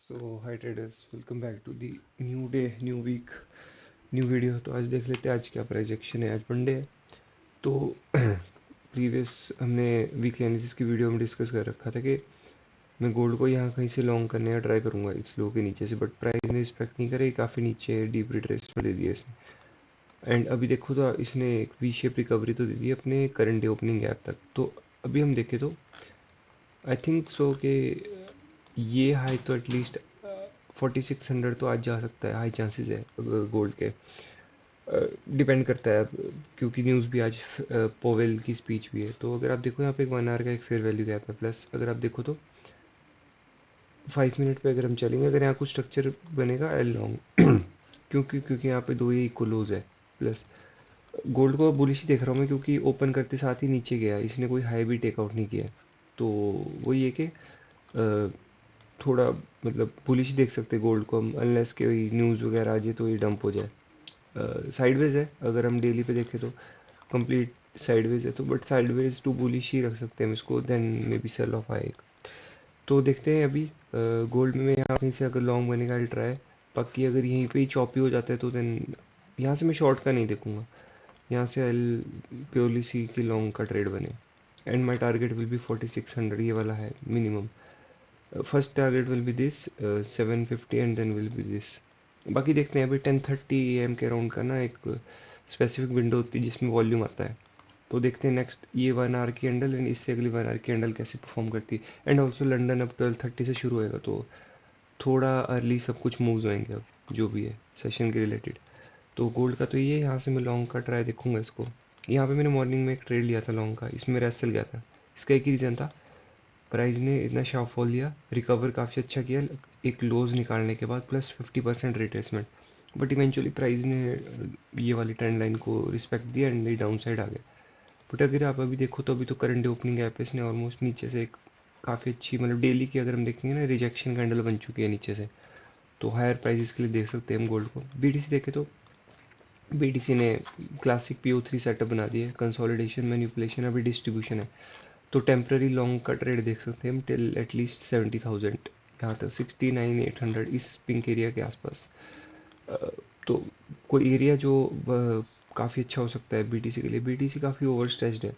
So hi traders, welcome back to the new day, new week, new video. तो आज देख लेते हैं आज क्या प्राइस एक्शन है। आज मंडे है। तो प्रीवियस हमने वीकली एनालिसिस की वीडियो में डिस्कस कर रखा था कि मैं गोल्ड को यहाँ कहीं से लॉन्ग करने का ट्राई करूँगा इस लो के नीचे से, बट प्राइस ने रिस्पेक्ट नहीं करी, काफ़ी नीचे डीप रिट्रेसमेंट दे दिया इसने। एंड अभी देखो तो इसने एक वी शेप रिकवरी तो दे दी अपने करंट डे ओपनिंग गैप तक। तो अभी हम देखें तो आई थिंक सो कि ये हाई तो एटलीस्ट 4600 तो आज जा सकता है, हाई चांसेस है गोल्ड के। डिपेंड करता है अब, क्योंकि न्यूज़ भी आज पोवेल की स्पीच भी है। तो अगर आप देखो यहाँ पे एक 1 आवर का एक फेयर वैल्यू गैप है, प्लस अगर आप देखो तो 5 मिनट पे अगर हम चलेंगे, अगर यहाँ कुछ स्ट्रक्चर बनेगा एल लॉन्ग क्योंकि यहाँ पे दो ही इक्वल लोज है। प्लस गोल्ड को बुलिश ही देख रहा हूँ मैं, क्योंकि ओपन करते साथ ही नीचे गया, इसने कोई हाई भी टेकआउट नहीं किया है। तो वो ये कि थोड़ा मतलब बुलिश देख सकते हैं गोल्ड को हम, अनलेस के न्यूज़ वगैरह आ जाए तो ये डंप हो जाए। साइडवेज है, अगर हम डेली पे देखें तो कंप्लीट साइडवेज है, तो बट साइडवेज टू बुलिश ही रख सकते हैं हम इसको, then maybe sell off आएगा। तो देखते हैं अभी गोल्ड में यहाँ कहीं से अगर लॉन्ग बनेगा अल्ट्रा ट्राई। बाकी अगर यहीं पे ही चॉपी हो जाता है तो देन यहाँ से मैं शॉर्ट का नहीं देखूंगा, यहाँ से एल प्योरली सी की लॉन्ग का ट्रेड बने। And my target will be 4600, ये वाला है minimum. First target will be this 750 and then will be this. बाकी देखते हैं अभी 10:30 AM के अराउंड का ना एक स्पेसिफिक विंडो होती है जिसमें वॉल्यूम आता है। तो देखते हैं नेक्स्ट ये 1 आवर की कैंडल एंड इससे अगली 1 आवर की कैंडल कैसे परफॉर्म करती है। एंड ऑल्सो लंदन अब 12:30 से शुरू होएगा, तो थोड़ा अर्ली सब कुछ मूव्स होएंगे अब जो भी है सेशन के रिलेटेड। तो गोल्ड का तो ये, यहाँ से मैं लॉन्ग का ट्राई देखूंगा इसको। यहाँ पे मैंने मॉर्निंग में एक ट्रेड लिया था लॉन्ग का, इसमें मेरा एसएल गया था। इसका एक ही रीज़न था, प्राइस ने इतना शार्प फॉल लिया, रिकवर काफ़ी अच्छा किया एक लोज निकालने के बाद, plus 50% retracement. But eventually price ने ये वाली ट्रेंड लाइन को रिस्पेक्ट दिया एंड ये डाउन साइड आ गया। बट अगर आप अभी देखो तो अभी तो करंट ओपनिंग गैप है, इसने ऑलमोस्ट नीचे से एक काफ़ी अच्छी, मतलब डेली की अगर हम देखेंगे ना, रिजेक्शन कैंडल बन चुकी है नीचे से। तो हायर प्राइसेस के लिए देख सकते हैं हम गोल्ड को। बीटीसी देखे तो बीटीसी ने क्लासिक PO3 सेटअप बना दिया है, कंसोलिडेशन मैनिपुलेशन अभी डिस्ट्रीब्यूशन है। तो टेम्प्रेरी लॉन्ग का ट्रेड देख सकते हैं हम टिल एटलीस्ट 70,000, यहाँ तक 69,800 इस पिंक एरिया के आसपास। अ, तो कोई एरिया जो काफ़ी अच्छा हो सकता है बीटीसी के लिए। बीटीसी काफ़ी ओवर स्ट्रेच्ड है,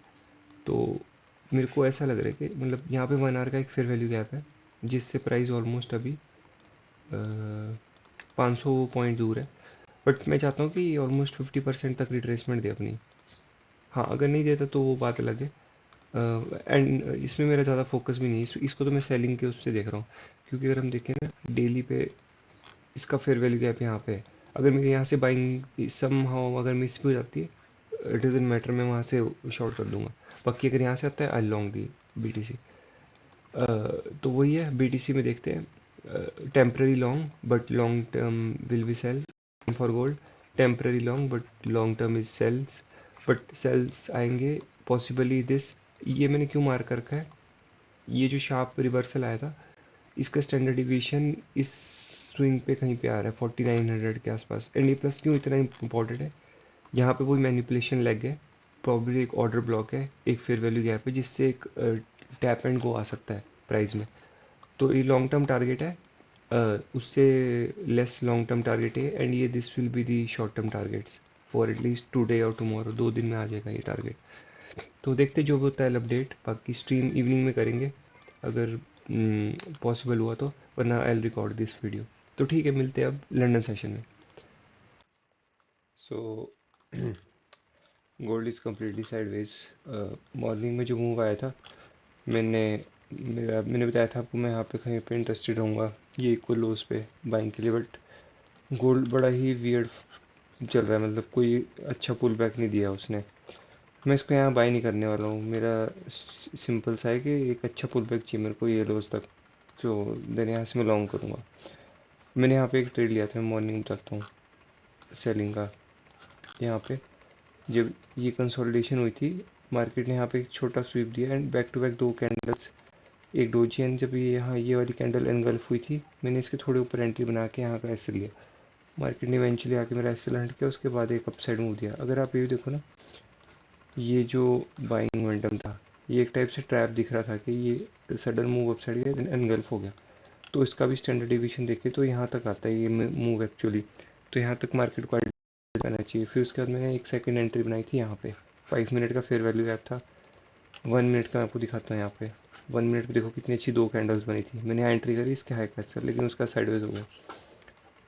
तो मेरे को ऐसा लग रहा है कि मतलब यहाँ पे 1 आवर का एक फेयर वैल्यू गैप है, जिससे प्राइस ऑलमोस्ट अभी 500 पॉइंट दूर है। बट मैं चाहता हूँ कि ऑलमोस्ट 50% तक रिट्रेसमेंट दे अपनी। हाँ, अगर नहीं देता तो वो बात अलग है। एंड इसमें मेरा ज़्यादा फोकस भी नहीं है, इसको तो मैं सेलिंग के उससे देख रहा हूँ। क्योंकि अगर हम देखें ना डेली पे, इसका फेयर वैल्यू गैप यहाँ पे है। अगर मेरे यहाँ से बाइंग सम हाउ अगर मिस भी हो जाती है, इट डजेंट मैटर, मैं वहाँ से शॉर्ट कर दूंगा। बाकी अगर यहाँ से आता है आई लॉन्ग दी बीटीसी। तो वही है, बीटीसी में देखते हैं temporary long but long term will be sell for gold. Temporary long but long term is sales, but sales आएंगे पॉसिबली दिस। ये मैंने क्यों मार्क कर रखा है, ये जो शार्प रिवर्सल आया था, इसका स्टैंडर्ड डिवीजन इस स्विंग पे कहीं पे आ रहा है 4900 के आसपास। एंड ये प्लस क्यों इतना इंपॉर्टेंट है, यहाँ पे वही मैनिपुलेशन लैग है, प्रॉब्ली एक ऑर्डर ब्लॉक है, एक फेयर वैल्यू गैप है, जिससे एक टैप एंड गो आ सकता है प्राइस में। तो ये लॉन्ग टर्म टारगेट है, उससे लेस लॉन्ग टर्म टारगेट है। एंड ये this will be the short term targets for at least today और टुमारो, 2 दिन में आ जाएगा ये टारगेट। तो देखते जो भी होता है अपडेट, बाकी स्ट्रीम इवनिंग में करेंगे अगर पॉसिबल हुआ तो, वरना आई रिकॉर्ड दिस वीडियो। तो ठीक है, मिलते हैं अब लंदन सेशन में। So gold is completely sideways. Morning में जो मूव आया था, मैंने मैंने बताया था आपको, मैं यहाँ पे कहीं पे इंटरेस्टेड रहूँगा ये इक्वल लोस पे बाइंग के लिए। बट गोल्ड बड़ा ही वियर्ड चल रहा है, मतलब कोई अच्छा पुल बैक नहीं दिया उसने। मैं इसको यहाँ बाई नहीं करने वाला हूँ, मेरा सिंपल सा है कि एक अच्छा पुल बैक चाहिए मेरे को ये लोस तक, जो देन यहाँ से मैं लॉन्ग करूँगा। मैंने यहाँ पे एक ट्रेड लिया था, मैं मॉर्निंग बताता हूँ सेलिंग का। यहाँ पे जब ये कंसोलिडेशन हुई थी, मार्केट ने यहाँ पे एक छोटा स्वीप दिया and back to back 2 candles, एक डोजी। एंड जब ये यहाँ ये वाली कैंडल एनगल्फ हुई थी, मैंने इसके थोड़े ऊपर एंट्री बना के यहाँ का एस लिया। मार्केट ने इवेंचुअली आके मेरा एस लैंड किया, उसके बाद एक अपसाइड मूव दिया। अगर आप ये भी देखो ना, ये जो बाइंग मोमेंटम था, ये एक टाइप से ट्रैप दिख रहा था कि ये सडन मूव अपसाइड गया, देन एनगल्फ हो गया। तो इसका भी स्टैंडर्ड डिवीजन देखे तो यहाँ तक आता है ये मूव एक्चुअली। तो यहाँ तक मार्केट को आना चाहिए। फिर उसके बाद मैंने एक सेकंड एंट्री बनाई थी यहाँ पे, 5 मिनट का फेयर वैल्यू गैप था। 1 मिनट का आपको दिखाता हूँ यहाँ पे। 1 मिनट पे देखो कितनी अच्छी दो कैंडल्स बनी थी। मैंने यहाँ एंट्री करी इसके हाई का सर, लेकिन उसका साइडवेज हो गया।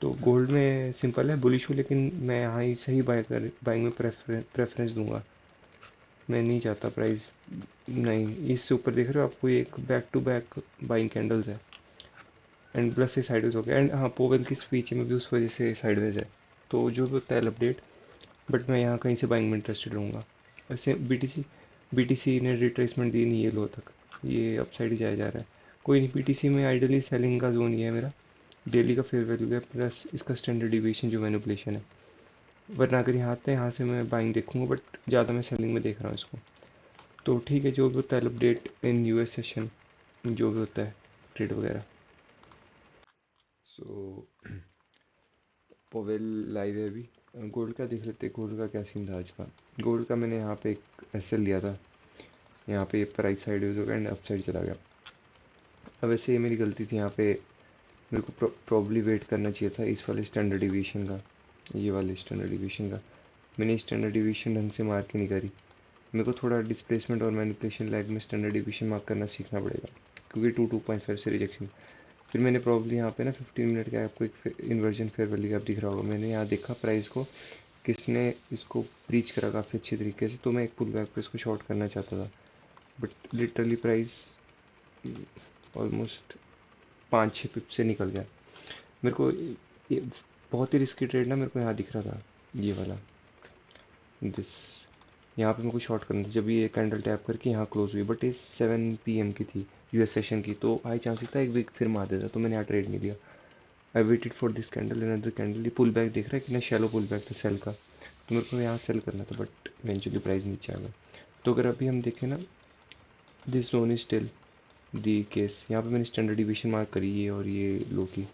तो गोल्ड में सिंपल है, बुलिश हूँ, लेकिन मैं यहाँ ही सही बाइंग में प्रेफरेंस दूंगा। मैं नहीं चाहता प्राइस, नहीं, इससे ऊपर देख रहे हो आपको, ये एक back to back buying candles है एंड प्लस से साइडवेज हो गया। एंड हाँ, पोवेल की स्पीच में भी उस वजह से साइडवेज है। तो जो भी होता है अपडेट, बट मैं यहाँ कहीं से बाइंग में इंटरेस्टेड रहूँगा। वैसे बीटीसी ने रिट्रेसमेंट दी नहीं है लो तक, ये अपसाइड ही जाया जा रहा है। कोई नहीं, बीटीसी में आइडियली सेलिंग का जोन ये है मेरा, डेली का फेयर वैल्यू है प्लस इसका स्टैंडर्ड डिविएशन जो मैनिपुलेशन है। वरना अगर यहाँ आता है, यहाँ से मैं बाइंग देखूंगा, बट ज़्यादा मैं सेलिंग में देख रहा हूँ इसको। तो ठीक है, जो भी होता है अपडेट इन यूएस सेशन, जो भी होता है ट्रेड वगैरह। सो पोवेल लाइव है अभी। गोल्ड का देख लेते हैं, गोल्ड का क्या सीन था आज का। गोल्ड का मैंने यहाँ पे एक एसएल लिया था, यहाँ पे प्राइस साइड हो गया एंड अप साइड चला गया। अब वैसे ये मेरी गलती थी, यहाँ पे मेरे को प्रॉब्ली वेट करना चाहिए था इस वाले स्टैंडर्ड डिवीएशन का, ये वाले स्टैंडर्ड डिवीएशन का। मैंने स्टैंडर्ड डिवीएशन ढंग से मार्क ही नहीं करी। मेरे को थोड़ा डिस्प्लेसमेंट और मैनिपुलेशन लैग में स्टैंडर्ड डिवीएशन मार्क करना सीखना पड़ेगा, क्योंकि 2.5 से रिजेक्शन। फिर मैंने प्रॉब्ली यहाँ पे ना 15 मिनट का आपको एक इन्वर्जन फेयर वैल्यू गैप दिख रहा होगा, मैंने यहाँ देखा प्राइस को किसने इसको ब्रीच करा काफ़ी अच्छी तरीके से, तो मैं एक पुल बैक पे इसको शॉर्ट करना चाहता था। बट लिटरली प्राइस ऑलमोस्ट 5-6 पिप से निकल गया। मेरे को ये बहुत ही रिस्की ट्रेड ना मेरे को यहाँ दिख रहा था, ये वाला, दिस, यहाँ पे मेरे को शॉर्ट करना था जब ये कैंडल टैप करके यहाँ क्लोज हुई। बट ये 7 PM की थी, यूएस सेशन की, तो हाई चांसेस था एक वीक फिर मार देता, तो मैंने यहाँ ट्रेड नहीं दिया। I waited for this candle, another candle, ये पुल बैक देख रहा है कितना शैलो पुल बैक था सेल का, तो मेरे को यहाँ सेल करना था, बट इवेंचुअली प्राइस नीचे आ गया। तो अगर अभी हम देखें ना, this zone is still the case, यहाँ पे मैंने स्टैंडर्ड डिवीजन मार्क करी है और ये लो की,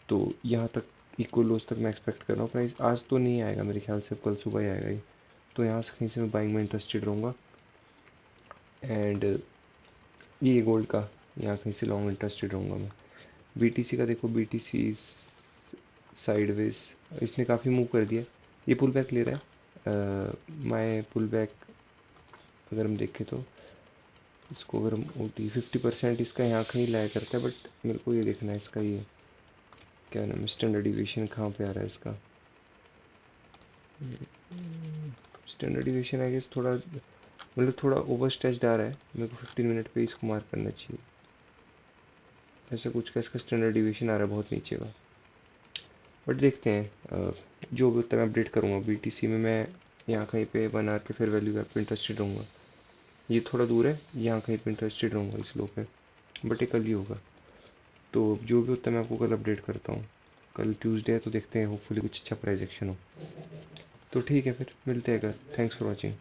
तो यहाँ तक इक्वल लोज तक मैं एक्सपेक्ट कर रहा हूँ। प्राइस आज तो नहीं आएगा मेरे ख्याल से, कल सुबह ही आएगा ये। तो यहाँ से कहीं से मैं बाइंग में इंटरेस्टेड रहूँगा। एंड ये गोल्ड का यहाँ कहीं से लॉन्ग इंटरेस्टेड रहूँगा मैं। बीटीसी का देखो, बीटीसी साइडवेज, इसने काफ़ी मूव कर दिया, ये पुल बैक ले रहा है। माय पुल बैक अगर हम देखें तो इसको अगर हम OT 50% इसका यहाँ कहीं लाया करता है, बट मेरे को ये देखना है इसका, ये क्या नाम है, स्टैंडर्ड डिवीएशन कहाँ पे आ रहा है इसका। स्टैंडर्ड डिवीएशन आई गेस थोड़ा, मतलब थोड़ा ओवर स्ट्रेच्ड आ रहा है, मेरे को 15 मिनट पे इसको मार्क करना चाहिए। ऐसा कुछ का इसका स्टैंडर्ड डिवीएशन आ रहा है बहुत नीचे का, बट देखते हैं। जो भी होता है मैं अपडेट करूँगा। बीटीसी में मैं यहाँ कहीं पे 1 आवर के फिर वैल्यू पे इंटरेस्टेड रहूँगा। ये थोड़ा दूर है, यहाँ कहीं पे इंटरेस्टेड रहूँगा इस लो पे, बट ये कल ही होगा। तो जो भी होता है मैं आपको कल अपडेट करता हूँ। कल ट्यूसडे है, तो देखते हैं, होपफुली कुछ अच्छा प्राइस एक्शन हो। तो ठीक है, फिर मिलते हैं कल। Thanks for watching.